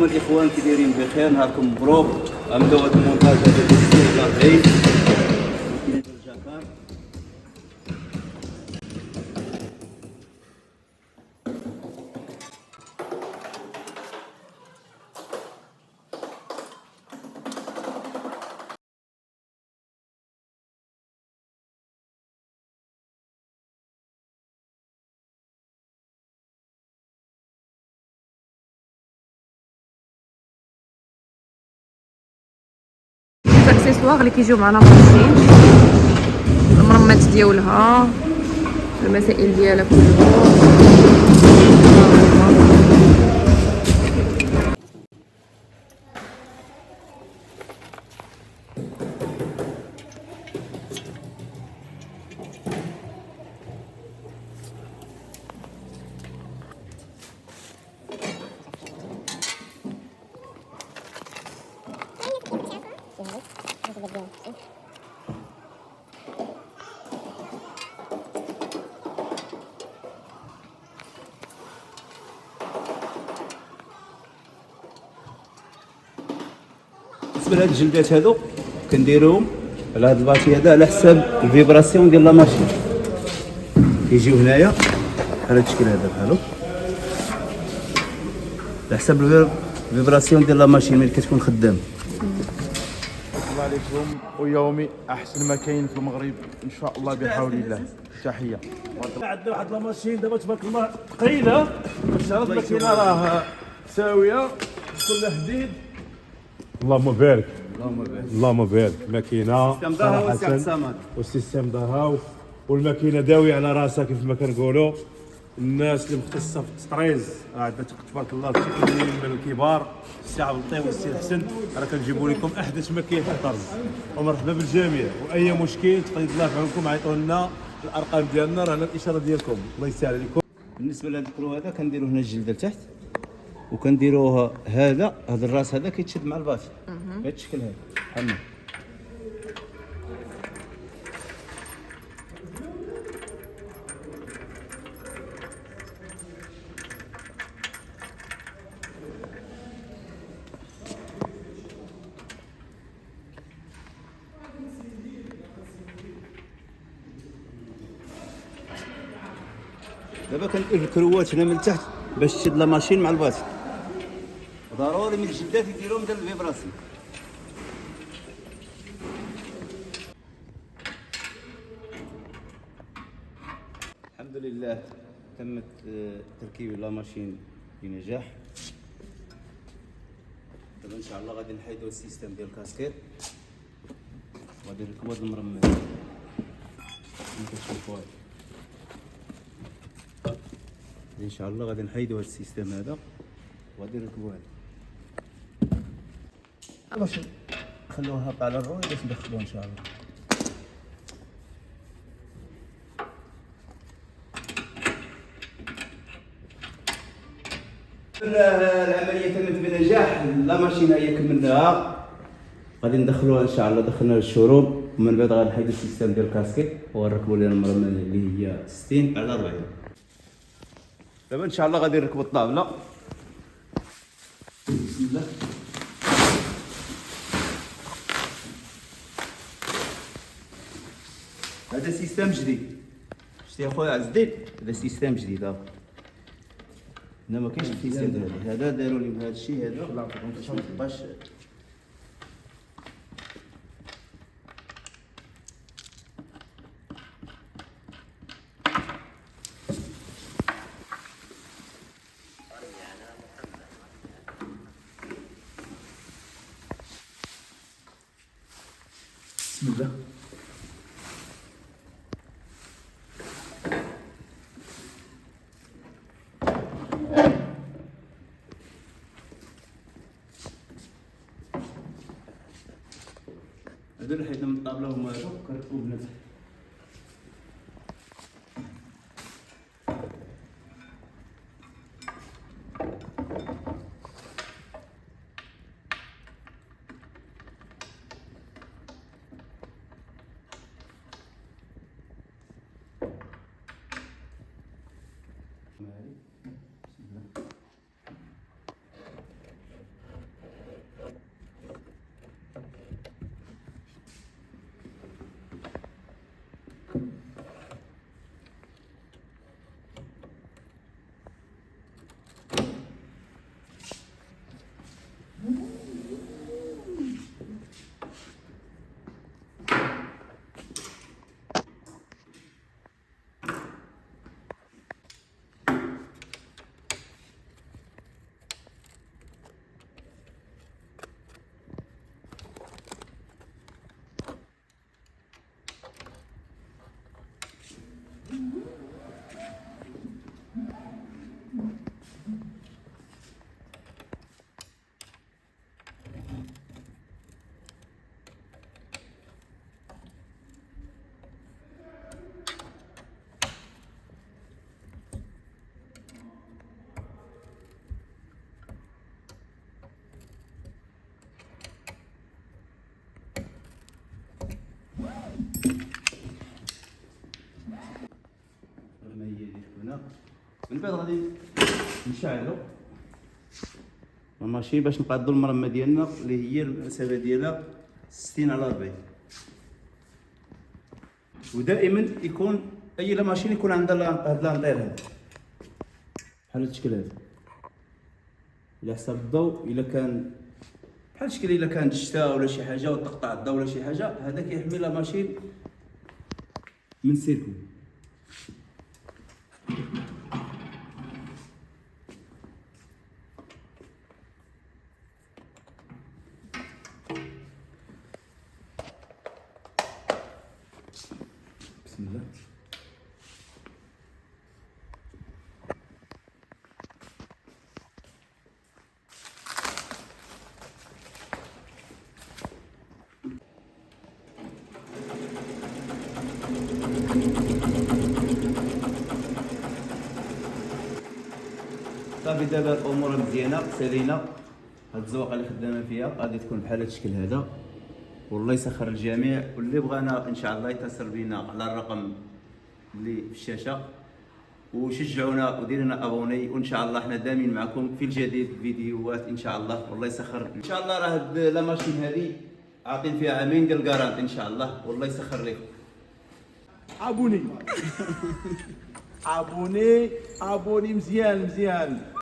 الاخوان كي دايرين بخير، نهاركم مبروك. غنبداو هاد المونتاج هذا ديال العيد. الاكسسوار اللي كيجيو معنا ماشين، المرمات ديالها، المسائل ديالها بالنسبه لهاد الجلدات هادو كنديروهم على هاد الباطي هذا على حساب الفيبراسيون ديال لا ماشين. كيجيو هنايا بحال هاد الشكل هذا بحالو، على حساب الفيبراسيون ديال لا ماشين ملي كتكون خدامه. الله عليكم، ويومي احسن ما كاين في المغرب ان شاء الله بحول الله. تحيه. عندنا واحد لا ماشين دابا تبارك الله ثقيله، باش هاد الماكينه راه ساويه كلها حديد. اللهم بارك اللهم بارك. اللهم بارك. ماكينه السيستم داها هو صراحة، السماد. والسيستم داها والماكينه داويه على راسها كيف ما كنقولوا. الناس اللي مختصه في التطريز عندنا تبارك الله التكنيين من الكبار، السي عبد اللطيف والسي الحسن، راه كنجيبوا لكم احدث ماكينه في الطرز. ومرحبا بالجميع، واي مشكل تقدر الله في عونكم، عيطوا لنا الارقام ديالنا رانا الاشاره ديالكم. الله يسهل عليكم. بالنسبه لهاد الكرو هذا كنديروا هنا الجلد لتحت، وكنديروها هذا الراس هذا كيتشد مع الباطي بهذا الشكل هذا بحال هكا. دابا كندير الكروات هنا من تحت باش تشد لا ماشين مع الباطي. ضروري من الجدات يديروهم ديال الفيبراسيون. الحمد لله تمت تركيب لا ماشين بنجاح. دابا ان شاء الله غادي نحيدو السيستم ديال الكاسكيت، وغادي نركبو هاد المرمى كما كتشوفوا هذا. ان شاء الله غادي نحيدو هاد السيستم هذا وغادي نركبو هذا باش نخلوها هابطه على الروي باش ندخلوها ان شاء الله. العمليه تمت بنجاح. لا ماشين هي كملناها، غادي ندخلوها ان شاء الله. دخلنا الشروط ومن بعد غادي نحيدو السيستم ديال الكاسكيت ونركبوا لنا المرمى اللي هي 60 على 40. دابا ان شاء الله غادي نركبوا الطابله. بسم الله. هذا سيستم جديد، شتي اخويا عز الدين، هذا سيستم جديد. هنا ما كاينش السيستم هذا داروا لي بهذا الشيء هذا باش ما تبقاش. بسم الله. هذول اللي حيدنا من الطابله هما هذوك كنركبوا بنفس. بعد غادي نشعلو لا ماشين باش نقادو المرمى ديالنا اللي هي المسافه ديالها 60 على 40. ودائما يكون اي لا ماشين يكون عندها هاد لانطير هذا بحال الشكل هذا على حسب الضوء. الا كان بحال الشكل الا كان الشتاء ولا شي حاجه وتقطع الضوء ولا شي حاجه، هذا كيحمي لا ماشين من سيركو. بسم الله. صافي دابا الامور مزيانه سالينا. هاد الزواقه اللي خدامه فيها غادي تكون بحال هاد الشكل هذا، والله يسخر الجميع. واللي بغانا ان شاء الله يتصل بينا على الرقم اللي في الشاشه وشجعونا وديروا لنا ابوني، وان شاء الله حنا دائمين معكم في الجديد فيديوهات ان شاء الله. والله يسخر ان شاء الله. راه هاد لا ماشين هذه عاطين فيها عامين ديال الكارانت ان شاء الله. والله يسخر لكم. ابوني ابوني ابوني مزيان مزيان.